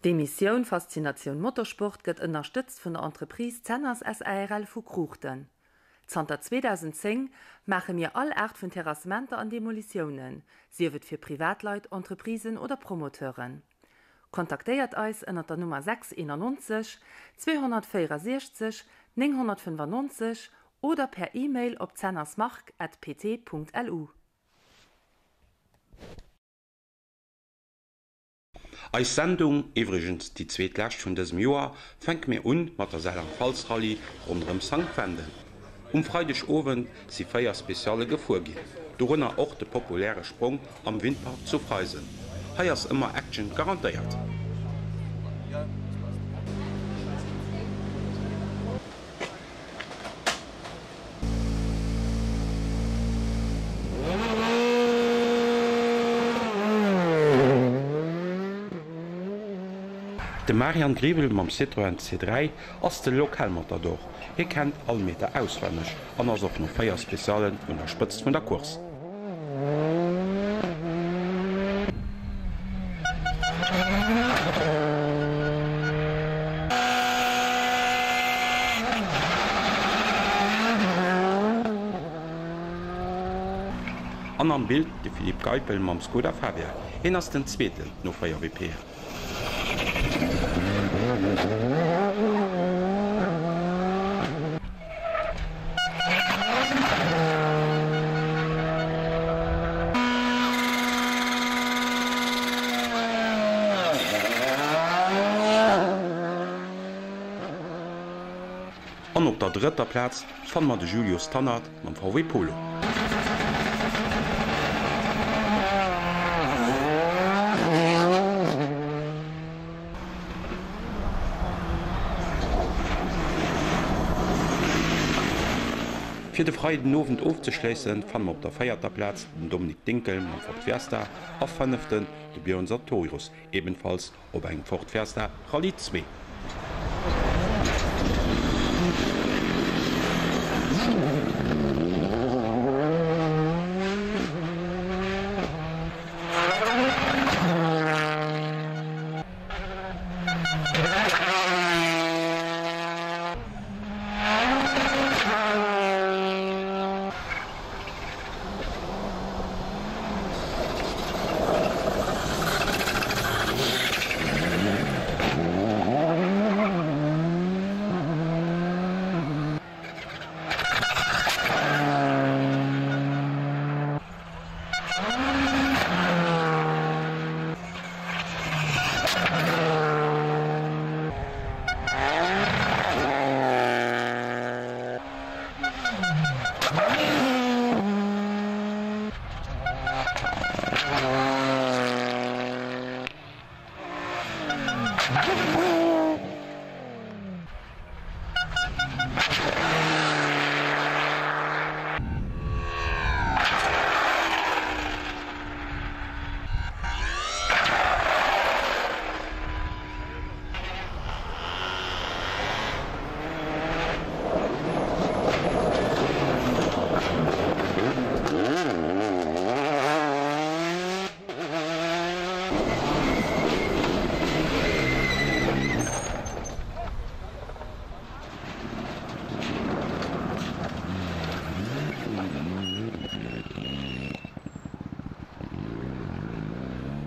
Die Mission Faszination Motorsport gëtt unterstützt von der Entreprise Zenners SARL vu Kruchten. Zter 2010 mache mir all Art von Terrassementer an Demolitionen, sie wird für Privatleit, Entreprisen oder Promoteuren. Kontaktiert uns unter der Nummer 691 264 995 oder per E-Mail op zennersmark@pt.lu. Als Sendung, übrigens die zweitletzte von diesem Jahr, fängt mir an mit der Saarland-Pfalz-Rallye rund um St. Wenden. Freitagabend sind 4 spezielle Gefuhrgehen, darunter auch der populäre Sprung am Windpark zu Freisen. Hier ist immer Action garantiert. De Marian Griebel mam Citroën C3 ass de Lokalmatador. Kennt all Meter auswendig, anders auch noch 4 Spezialen unterstützt von der Kurs. An am Bild de Philipp Geipel mam Skoda Fabia, ass den zweiten no feier WP. An op der dritter Platz fand man de Julius Tannert am VW Polo. Für den freien Abend aufzuschließen, fanden wir auf der 4. Platz den Dominik Dinkel mit Ford Fiesta, auf 5. den Björn Sartorius, ebenfalls auf einem Ford Fiesta Rallye 2.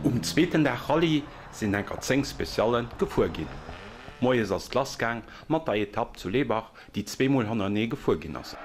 Am zweiten Tag Rallye sind ein 10 Spezialen gefuhrgehen. Morgen ist das Glasgang mit der Etappe zu Lebach, die 2-mal 100 gefuhrgehen ist.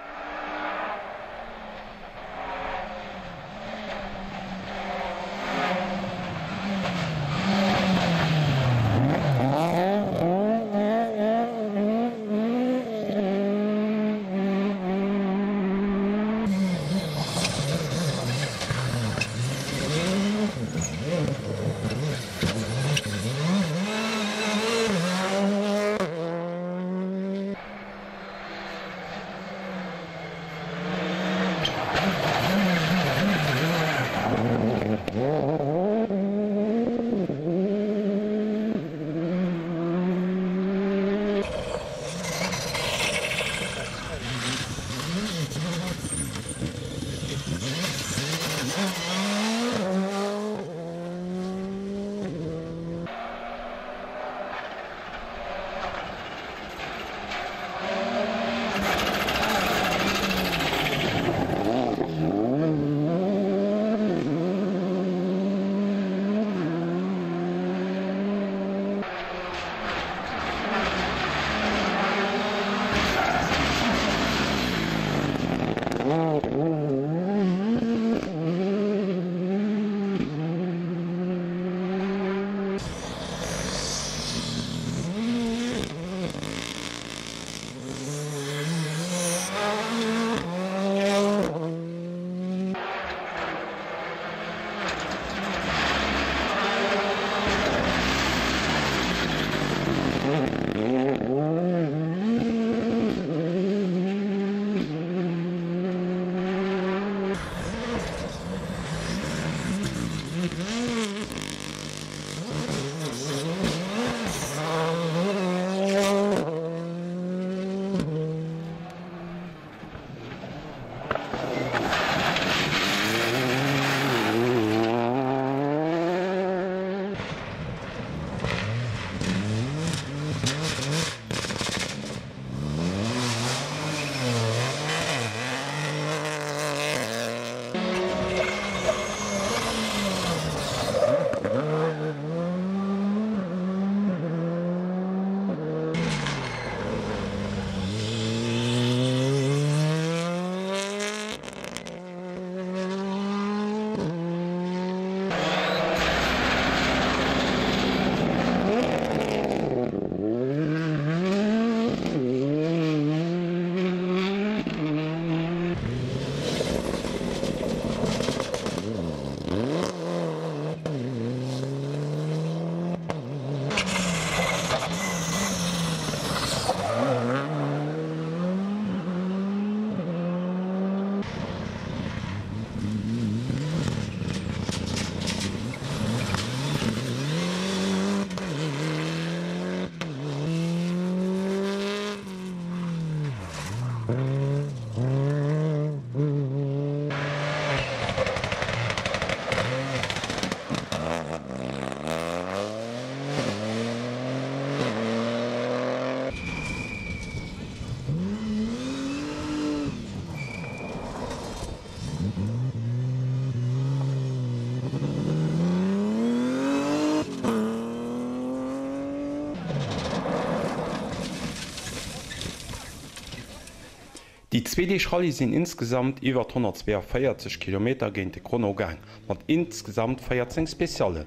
Die 2D-Rallye sind insgesamt über 142 Kilometer gegen den Chronogang, mit insgesamt 14 Spezialen.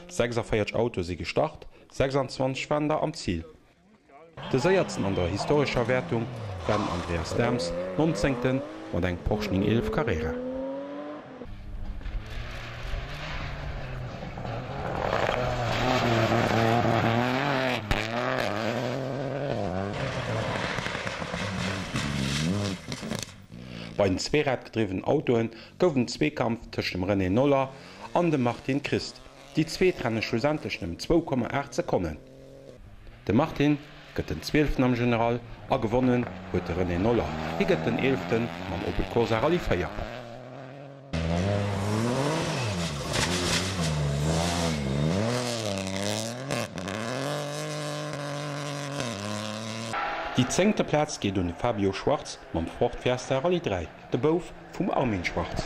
46 Autos sind gestartet, 26 waren da am Ziel. Die Seierten an der historischen Wertung werden Andreas Dams 19. und ein Porsche 911 Carrera. Bei den zweiradgedrivenen Autoen goufen Zweikampf zwischen dem René Noller und dem Martin Christ. Die zwei trennen schlussendlich um 2,8 Sekunden. Der Martin geht den 12. am General, a gewonnen huet der René Noller. Hier geht den 11. am Opel Corsa Rallye 4. Die 10. Platz geht um Fabio Schwarz beim Ford Fiesta Rallye 3, der Bof vom Armin Schwarz.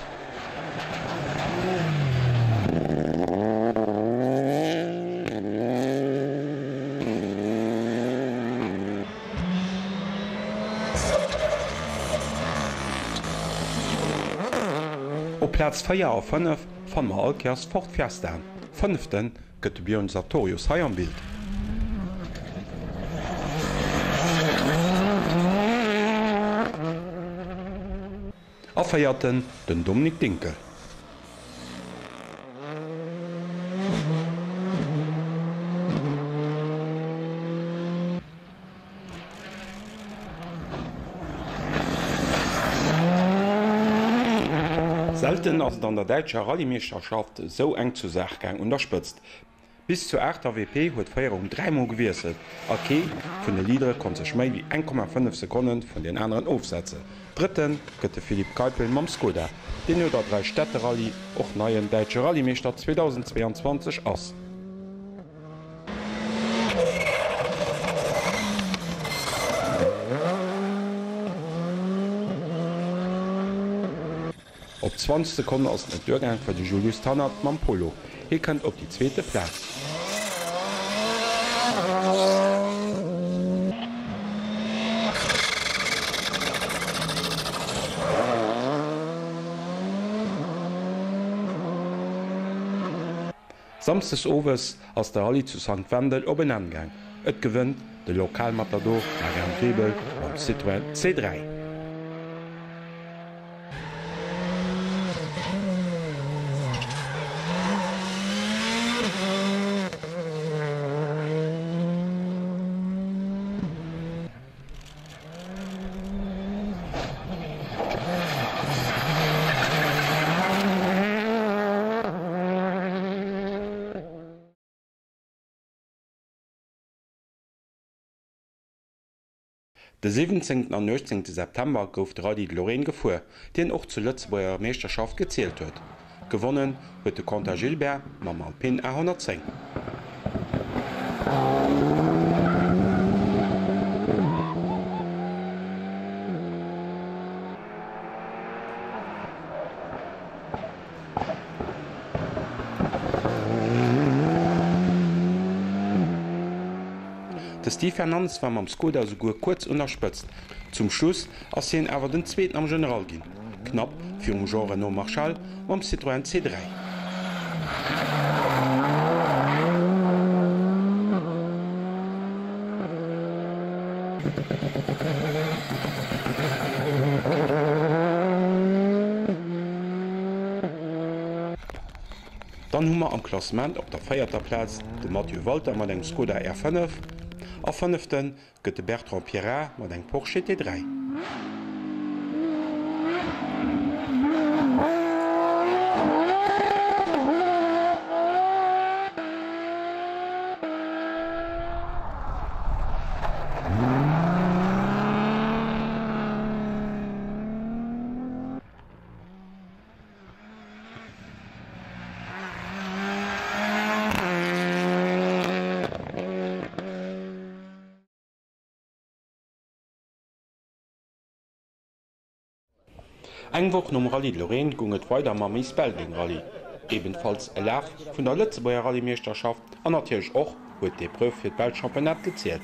Auf Platz 4 auf 5 fanden wir Alkers Ford Fiesta. 5. geht Björn Sartorius Hai am Bild. Feierten den Dominik Dinkel. Selten ass an der Deitscher Rallye-Meisterschaft so eng zu Sachgang unterspëtzt. Bis zu 8 AWP huet Feier 3 gewieselt. Okay, vun de Lieder kon sech méi wie 1,5 Sekunden von den anderen aufsetzen. Dritten gëtt Philipp Kaipel mam Skoda, den oder 3 Städterally och neien Deitsche Rallye-Meister 2022 ass. Op 20 Sekunden ass net Durchgang fir de Julius Tannert mam Polo. Hier könnt op die 2. Platz. Samstags Overs aus der Rallye zu St. Wendel op en Angang. Et gewinnt de Lokalmatador Marian Rebel am Citroën C3. Den 17. und 19. September gouf Rallye Lorraine gefuhr, den auch zu Lützburger Meisterschaft gezählt wird. Gewonnen wird der Conta Gilbert mit Alpine A110. Steve Fernandes war am Skoda sogar kurz unterspitzt. Zum Schluss ass hien awer den 2. am General ginn. Knapp fir Jean Renault Marchal am Citroën C3. Dann hummer am Klassement op der 4. Platz de Mathieu Walter mat eng Skoda R5. Auf 5. gëtt de Bertrand Pierrat mat eng Porsche T3. Eng woch nom Rallye Lorraine gunget weiter ma Miss Belgien Rallye. Ebenfalls e Laf vun der Lützburger Rallye-Meisterschaft an natürlich och huet de Prüf fir d Weltchampionat gezielt.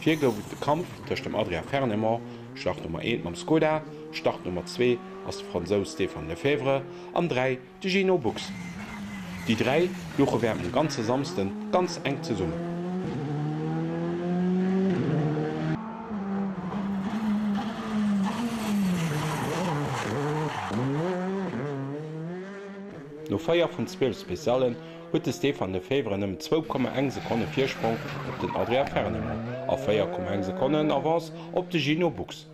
4 gouf de Kampf tech dem Adria Fernemer, Startnummer 1 am Skoda, Startnummer 2 ass Franzos Stefan Lefebvre, an 3 de Gino Bux. Die 3 loche wärmen ganze Samsten ganz eng ze summen. No Feier vun 12 Spezialen huet Stefan Lefebvre 2,1 Sekunden Viersprung op den Adria Fernemo, a 4,1 Sekunden Avance op de Gino Bux.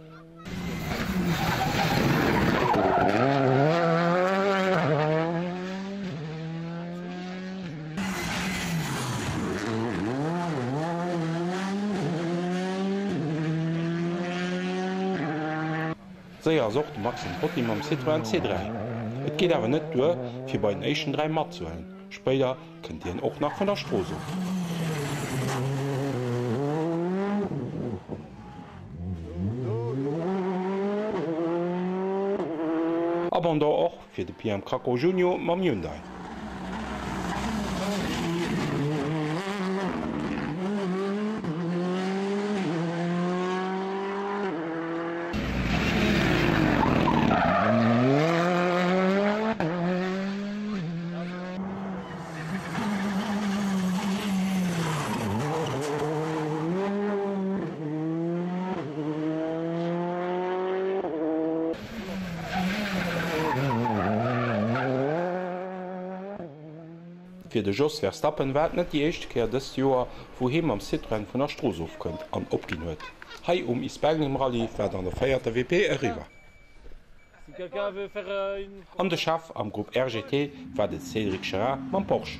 Séier socht Maxim Pottim am Citroën C3. Et geht awer net duer fir bei den Echen 3 Mat zu hellen. Spéider kënnt Dien och nach vun der Strose. Aber da och fir de PM Krakow Junior mam Hyundai. Fir de Joss Verstappen wär net die echt keer dës Joer, wo hem am Citroën vun der Stroos ofkënnt an opgin huet. Hei Isbergen Rallye wär an der feierte WP eriwer. An de Chef am Gruppe RGT war de Cédric Gerard mam Porsche.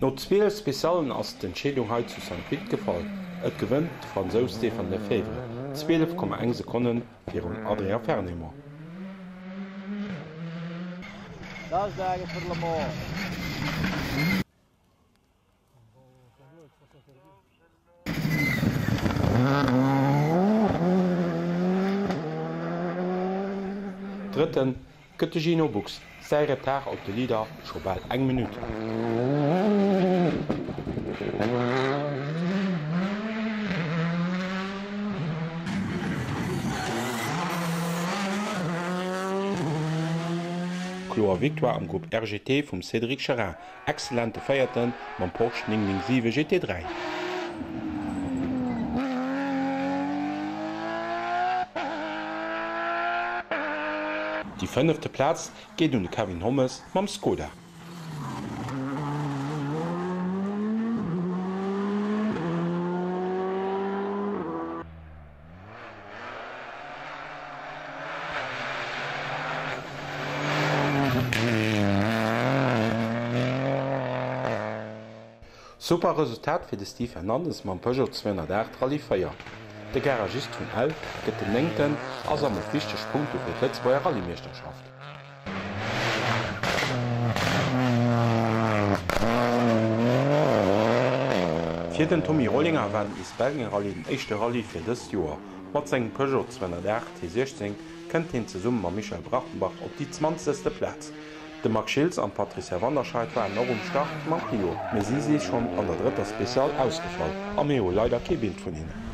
No 2 Spezialen ass d'Entscheedungheit zu St. Piet gefallen. Et gewënnt Franzos Stefan Lefebvre 12,1 Sekunden fir un Adria Fernemo. Das sage für Le Mans. Dritten gëtt Gino Bux, Säire Tag op de Lieder scho bald 1 Minute. Kloer Victoire am Gruppe RGT vum Cédric Gerard, exzellente Feierten mam Porsche 997 GT3. Die 5. Platz geht um Kevin Hommes mam Skoda. Super Resultat fir de Steve Hernandez mam Peugeot 208 Rallye feiert. De Garagist vun Elf gëtt den enngten ass am fichte Punkt fir d Lettzbauer Rallye-Meisterschaft. Fir den Tommy Rollinger wann is Belgen Rallye den echte Rallye fir dës Joer. mat segen Peugeot 208 T16 kënnt hin ze Summe ma Michael Brachtenbach op die 20. Platz. De Mark Schilz an Patricia Wanderscheid waren noch Start mat Prio, me si se schon an der dritter Spezial ausgefallen. Am méo leider ke Bild vun hin.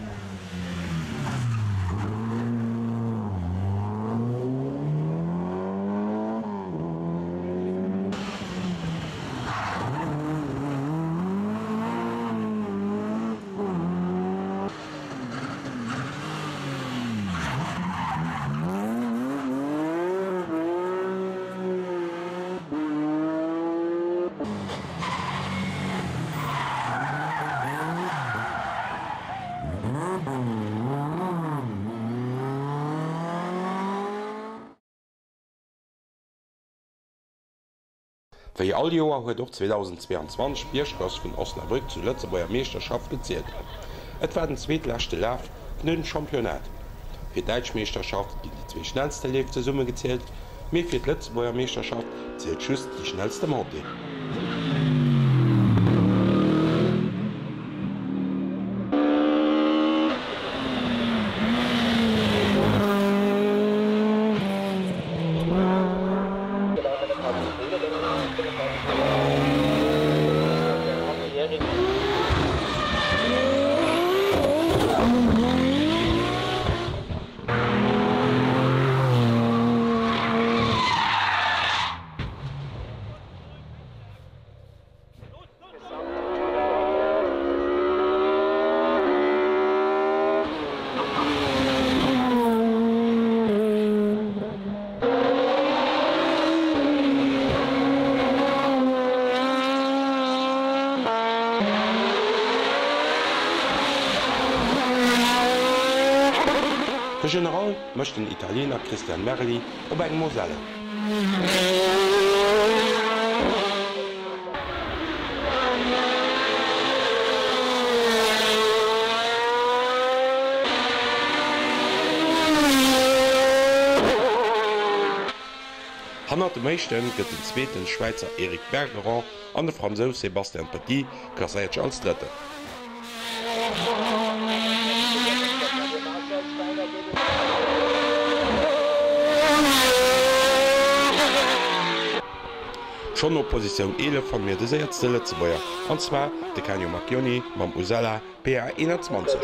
Wéi all Joer huet doch 2022 Bierschloss vun Osnabrück zu Lettzebauer Meisterschaft gezielt. Et war den zweetlächte Laf nëden Championat. Fir d'Deitschmeisterschaft ginn die zwee schnellste Leefte Summe gezielt, méi fir d' Lettzebauer Meisterschaft zielt just die schnellste Morde. De General mëcht den Italiener Christian Merli op eng Moselle. Hanner de méchten gëtt den zweeten Schweizer Erik Bergeron an de Franzous Sebastian Petit klasséiertg als Dëtte. Schon op Position 11 van mir de seiertste Lettzebauer, anzwer de Canio Macchioni mam Usella PA21.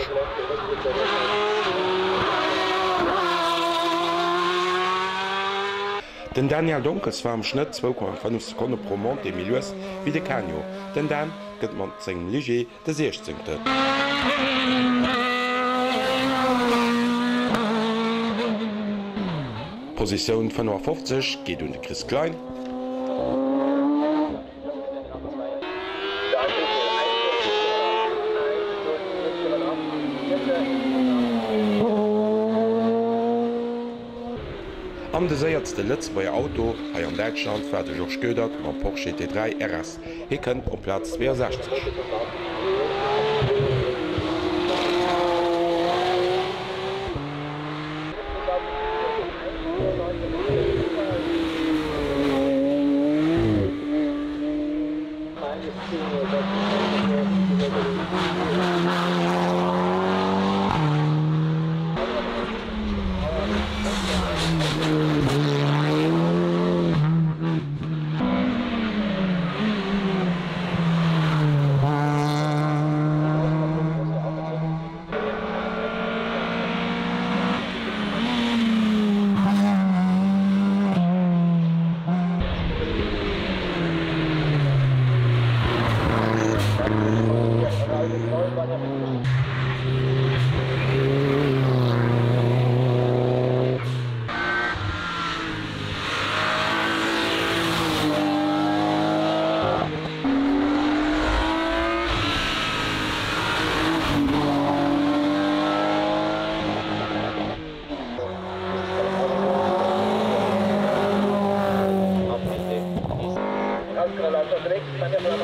Den Daniel Donkels war am Schnitt 2,5 Sekunden pro Mont de Milius wie de Canio, den Dan gëtt man segem Ligier de 16. Position 55 geht de Chris Klein. Am de séiertste Lettzbauer Auto hai an Deitschland fährt joch Gödert ma Porsche T3 RS. Hi kënnt op Platz 62. Rechts, dann der Mann,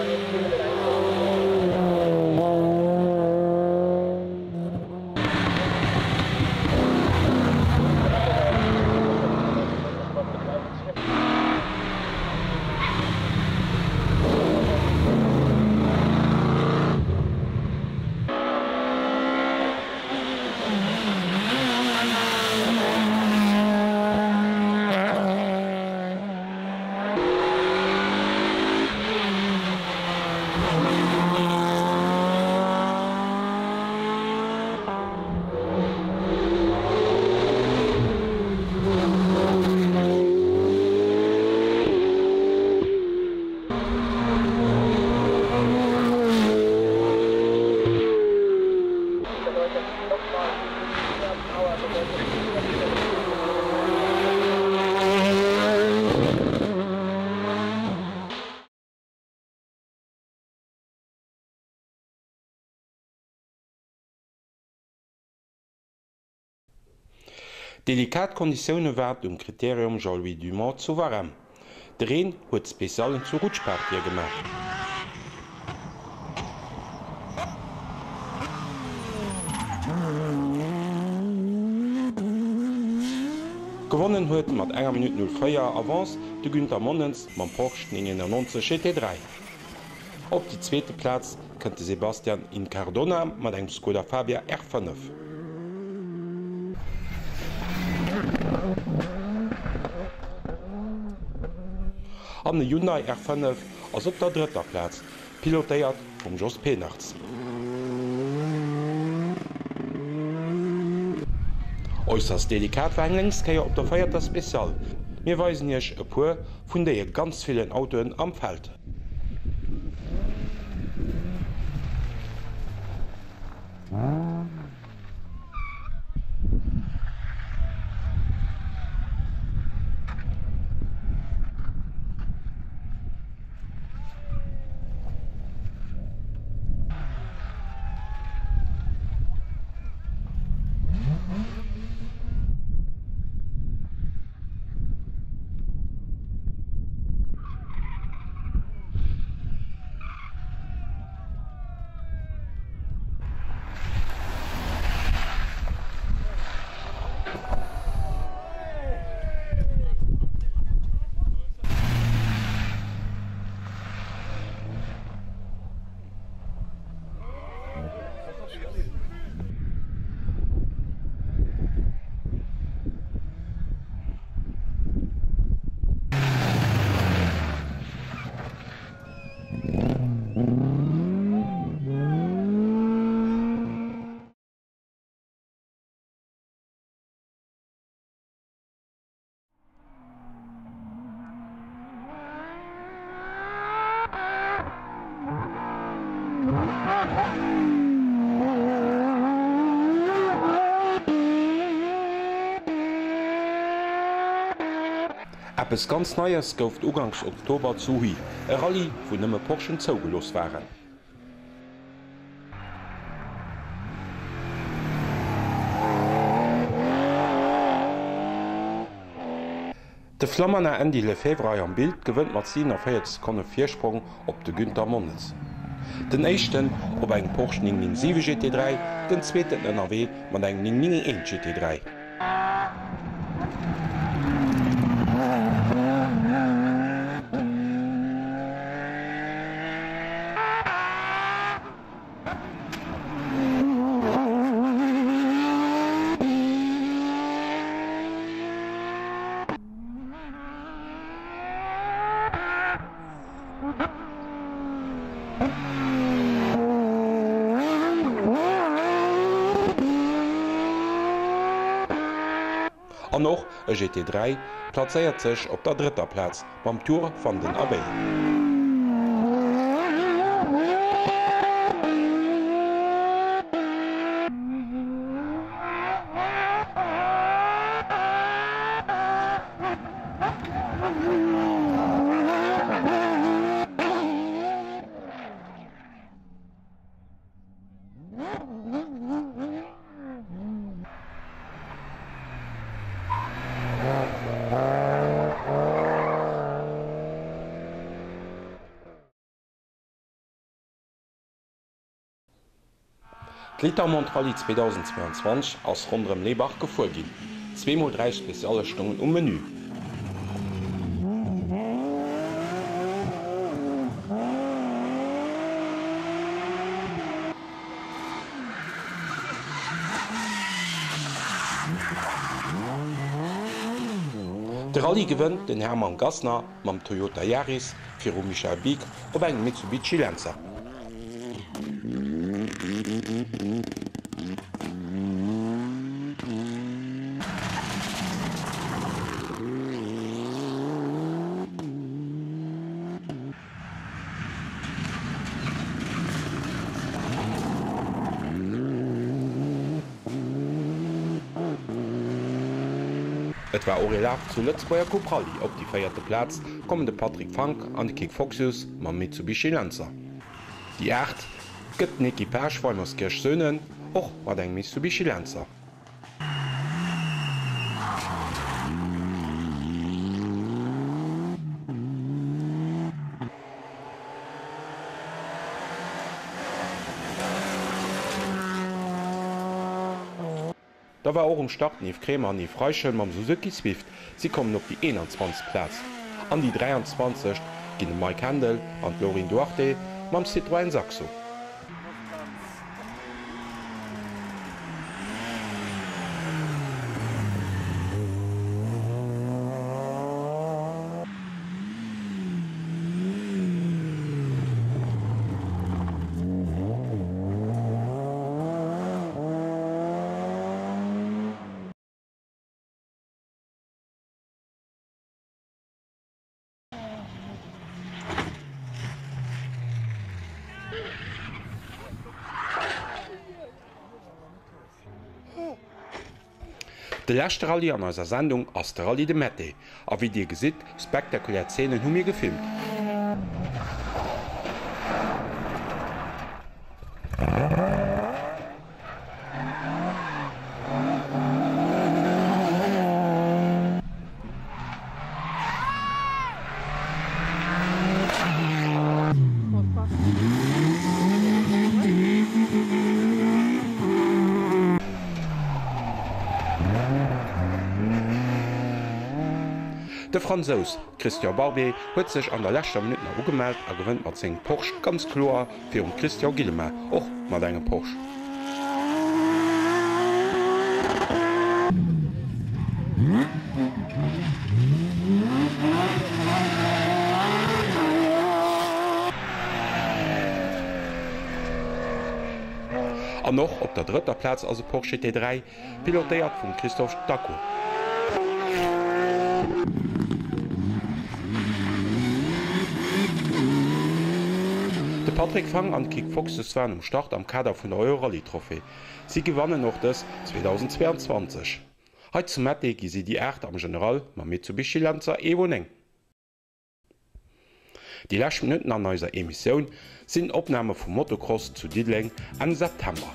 Delikat Konditionne war dem Kriterium Jean-Louis Dumont zu warm. Der Rehn huet Spezialen zu Rutschpartier gemacht. Gewonnen huet mat 1 Minute 04 Avance de Günther Monnens mam Porsche 990 GT3. Op die zweite Platz könnte Sebastian Incardona mat eng Skoda Fabia R5. An de Hyundai R5 ass op der dritter Platz, pilotéiert vum Jos Penarts. Äußerst delikat war englängskeier op der feierter Spezial. Mir weisen jech e puer vun déi ganz vielen Autoen am Feld. Etwas ganz Neues gouft ugangs Oktober zu Huy, e Rallye wo nëmme Porschen zougelos waren. De Flammerner Andy Lefebvre am Bild gewënnt mat 7,4 Viersprung op de Günther Monnens. Den échten op eng Porsche 997 GT3, den zweeten NRW mat eng 991 GT3. An noch e GT3 plazéiert sech op der dritter Platz beim Tour van den Abbey. Glittermont Rallye 2022 ass rondem Lebach gefuer ginn. 2x3 spezielle Stungen Menü. De Rallye gewënnt den Hermann Gassner mam Toyota Yaris fir Michael Bick op eng Mitsubishi Lancer. Et war Orelaf zu Lützbauer Coprali op die feierte Platz kommen de Patrick Frank an de Kick Foxus ma Mitsubishi Lancer. Die 8 gëtt n Ekipage Wolmerskirch Sönnen och mat eng Mitsubishi Lancer. Da war auch um Start nie Krämer nie Freischel am Suzuki Swift. Sie kommen auf die 21. Platz. An die 23 gehen Mike Handel und Lorin Duarte mam Citroën Saxo. De lächte Rallye an eiser Sendung ass der Rallye de Mette, a wie Dir gesit, spektakulär Szenen hun mir gefilmt. De Franzos Christian Barbier huet sech an der lächter Minuten ugemeldt a gewënnt mat seng Porsch ganz klar fir Christian Guillemin och mat engem Porsch. An noch op der dritter Platz as Porsche T3 pilotéiert vum Christoph Dacko. De Patrick Fang an Kick Foxes waren um Start am Kader vun der Eurorally-Trophäe. Sie gewannen noch das 2022. Heit zum Mette gi sie die Ächt am General ma Mitsubishi Lancer Evo eng. Die lächen Minuten an eiser Emissionioun sinn Opname vum Motocross zu Didling an September.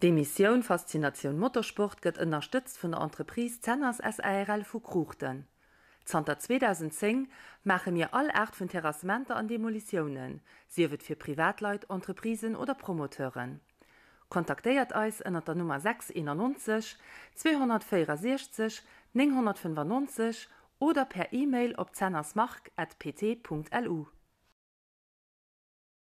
Die Mission Faszination Motorsport gëtt unterstützt von der Entreprise Zenners SARL vu Kruchten. Zter 2010 mache mir all Art von Terrassementer an Demolitionen, sie wird für Privatleit, Entreprisen oder Promoteuren. Kontaktiert uns unter der Nummer 691 264 995 oder per E-Mail op zennersmark@pt.lu.